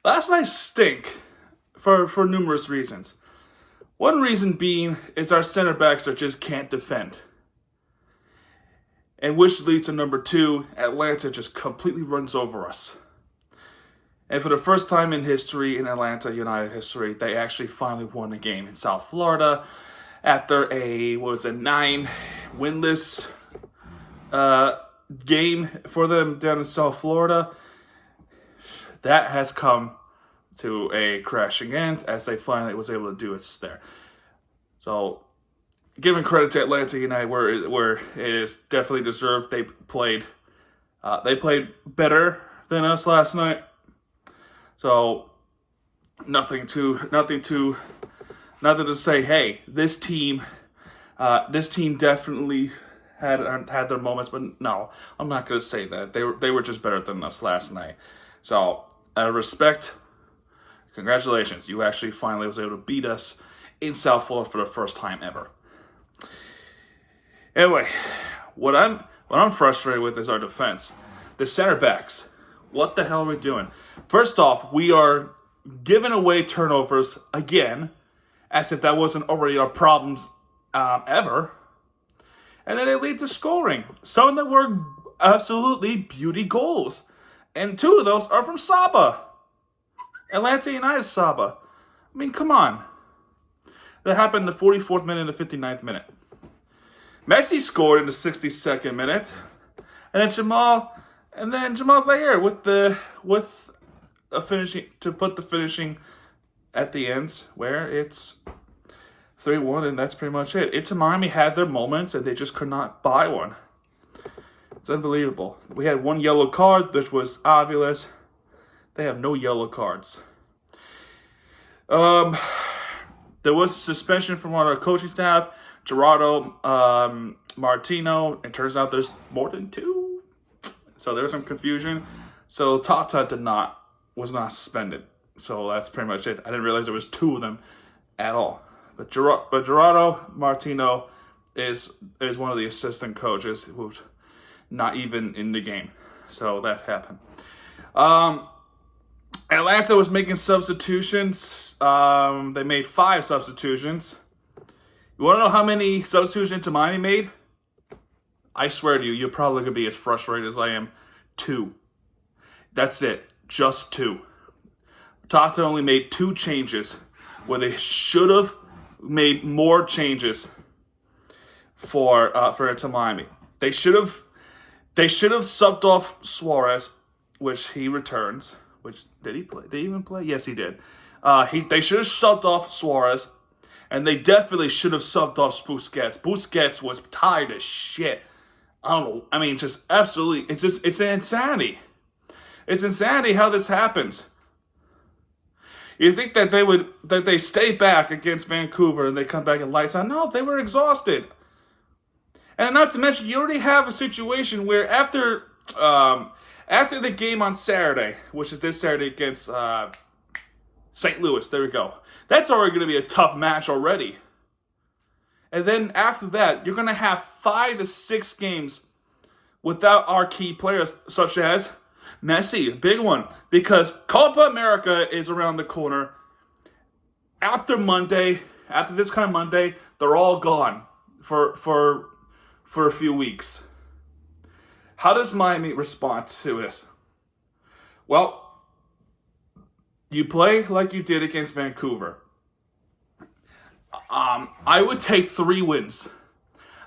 Last night stink for numerous reasons. One reason being is our center backs that just can't defend. And which leads to number two, Atlanta just completely runs over us. And for the first time in history, in Atlanta United history, they actually finally won a game in South Florida after a 9 winless game for them down in South Florida. That has come to a crashing end as they finally was able to do it there. So, giving credit to Atlanta United where it is definitely deserved. They played better than us last night. So nothing to say. Hey, this team definitely had their moments, but no, I'm not gonna say that. They were just better than us last night. So respect, congratulations. You actually finally was able to beat us in South Florida for the first time ever. Anyway, what I'm frustrated with is our defense. The center backs. What the hell are we doing? First off, we are giving away turnovers again, as if that wasn't already our problems ever. And then they lead to scoring. Some of them were absolutely beauty goals. And two of those are from Saba. Atlanta United Saba. I mean, come on. That happened in the 44th minute and the 59th minute. Messi scored in the 62nd minute. And then Jamal Zaire with a finishing to put the finishing at the end where it's 3-1, and that's pretty much it. Inter Miami had their moments and they just could not buy one. It's unbelievable. We had one yellow card, which was obvious. They have no yellow cards. There was suspension from one of our coaching staff, Gerardo Martino. It turns out there's more than two. So there was some confusion. So Tata was not suspended. So that's pretty much it. I didn't realize there was two of them at all. But Gerardo Martino is one of the assistant coaches who's not even in the game. So that happened. Atlanta was making substitutions. They made 5 substitutions. You want to know how many substitutions Inter Miami made? I swear to you, you're probably going to be as frustrated as I am. 2. That's it. Just 2. Tata only made 2 changes where they should have made more changes for Inter Miami. They should have subbed off Suarez, which he returns. Which did he play? Did he even play? Yes, he did. They should have subbed off Suarez, and they definitely should have subbed off Busquets. Busquets was tired as shit. I don't know. I mean, just absolutely. It's insanity. It's insanity how this happens. You think that they stay back against Vancouver and they come back and lights out? No, they were exhausted. And not to mention, you already have a situation where after the game on Saturday, which is this Saturday against St. Louis, there we go. That's already going to be a tough match already. And then after that, you're going to have 5 to 6 games without our key players, such as Messi, big one, because Copa America is around the corner. After this kind of Monday, they're all gone for a few weeks. How does Miami respond to this? Well, you play like you did against Vancouver. I would take 3 wins.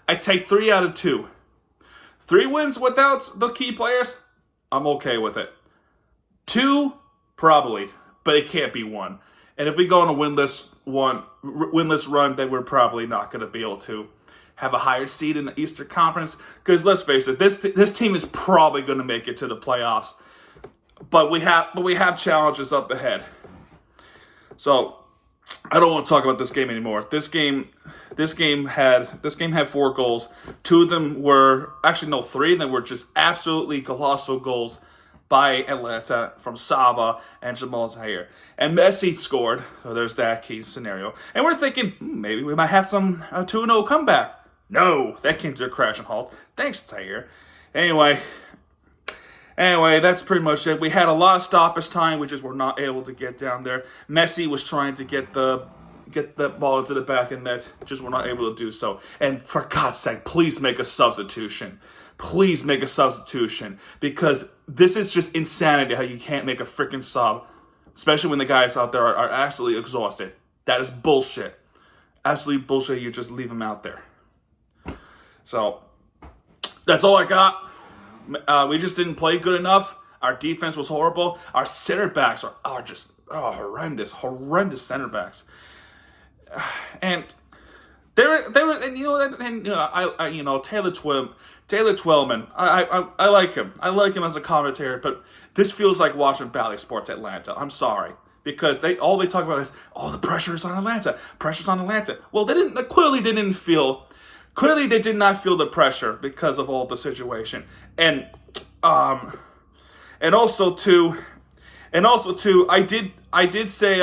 I'd take 3 out of 2. 3 wins without the key players, I'm okay with it. 2, probably, but it can't be 1. And if we go on a winless run, then we're probably not going to be able to have a higher seed in the Eastern Conference. Because let's face it, this team is probably going to make it to the playoffs. But we have challenges up ahead. So I don't want to talk about this game anymore. This game had 4 goals. 2 of them were 3 of them were just absolutely colossal goals by Atlanta from Saba and Jamal Zaire. And Messi scored, so there's that key scenario. And we're thinking, maybe we might have some 2-0 comeback. No, that came to a crash and halt. Thanks, Zaire. Anyway, Anyway, that's pretty much it. We had a lot of stoppage time. We just were not able to get down there. Messi was trying to get the ball into the back of net. Just were not able to do so. And for God's sake, please make a substitution. Please make a substitution. Because this is just insanity how you can't make a freaking sub. Especially when the guys out there are absolutely exhausted. That is bullshit. Absolutely bullshit. You just leave them out there. So, that's all I got. We just didn't play good enough. Our defense was horrible. Our center backs are just horrendous center backs. And they were, Taylor Twellman. I like him. I like him as a commentator, but this feels like watching Bally Sports Atlanta. I'm sorry. Because all they talk about is, the pressure's on Atlanta. Pressure's on Atlanta. Well, they did not feel the pressure because of all the situation. And also too, I did say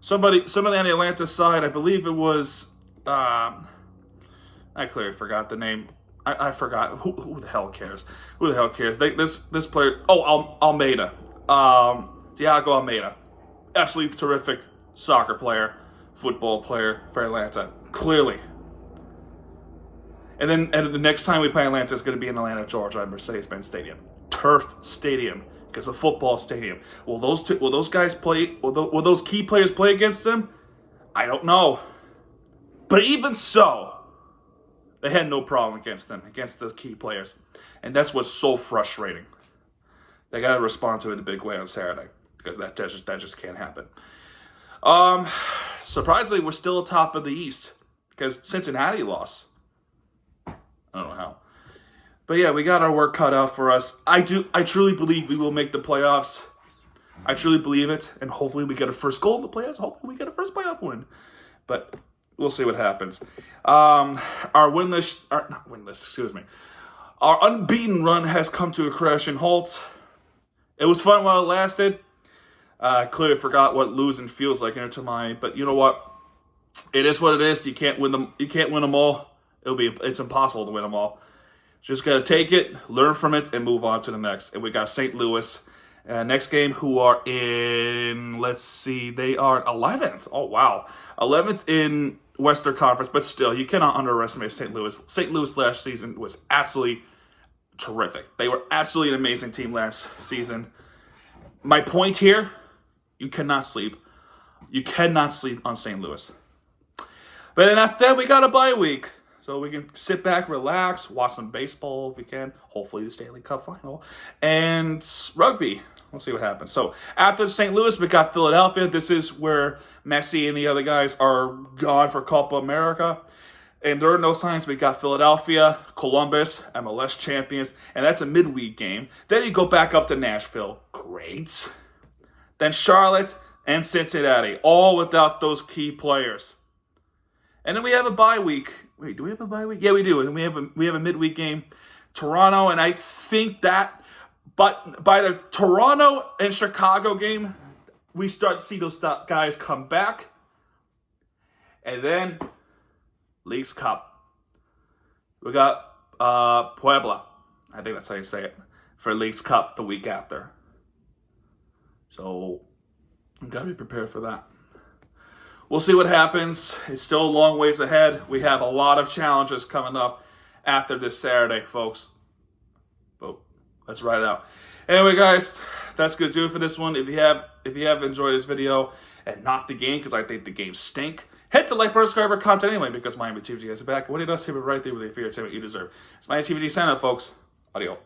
somebody on the Atlanta side, I believe it was I clearly forgot the name. I forgot. Who the hell cares? Who the hell cares? This player, Almeida. Thiago Almeida. Absolutely terrific soccer player, football player for Atlanta. Clearly. And the next time we play Atlanta is going to be in Atlanta, Georgia, at Mercedes-Benz Stadium. Turf Stadium. Because a football stadium. Will those guys play? Will those key players play against them? I don't know. But even so, they had no problem against the key players. And that's what's so frustrating. They got to respond to it in a big way on Saturday. Because that just can't happen. Surprisingly, we're still atop of the East. Because Cincinnati lost. I don't know how. But yeah, we got our work cut out for us. I truly believe we will make the playoffs. I truly believe it. And hopefully we get a first goal in the playoffs. Hopefully we get a first playoff win. But we'll see what happens. Our unbeaten run has come to a crashing halt. It was fun while it lasted. I clearly forgot what losing feels like in Miami. But you know what? It is what it is. You can't win them all. It's impossible to win them all. Just got to take it, learn from it, and move on to the next. And we got St. Louis next game, who are in, they are 11th. Oh, wow. 11th in Western Conference, but still, you cannot underestimate St. Louis. St. Louis last season was absolutely terrific. They were absolutely an amazing team last season. My point here, you cannot sleep. You cannot sleep on St. Louis. But then after that, we got a bye week. So we can sit back, relax, watch some baseball if we can. Hopefully the Stanley Cup final. And rugby. We'll see what happens. So after St. Louis, we got Philadelphia. This is where Messi and the other guys are gone for Copa America. And during those times, we got Philadelphia, Columbus, MLS champions. And that's a midweek game. Then you go back up to Nashville. Great. Then Charlotte and Cincinnati. All without those key players. And then we have a bye week. Wait, do we have a bye week? Yeah, we do. And we have a midweek game, Toronto, and I think that, but by the Toronto and Chicago game, we start to see those guys come back. And then Leagues Cup. We got Puebla. I think that's how you say it, for Leagues Cup the week after. So you gotta be prepared for that. We'll see what happens. It's still a long ways ahead. We have a lot of challenges coming up after this Saturday, folks. But let's ride it out. Anyway, guys, that's gonna do it for this one. If you have enjoyed this video and not the game, because I think the games stink, hit the like button, subscribe our content anyway, because Miami TVD has it back. What it does to it right there with the fear you deserve. It's Miami TVD sign up, folks. Adios.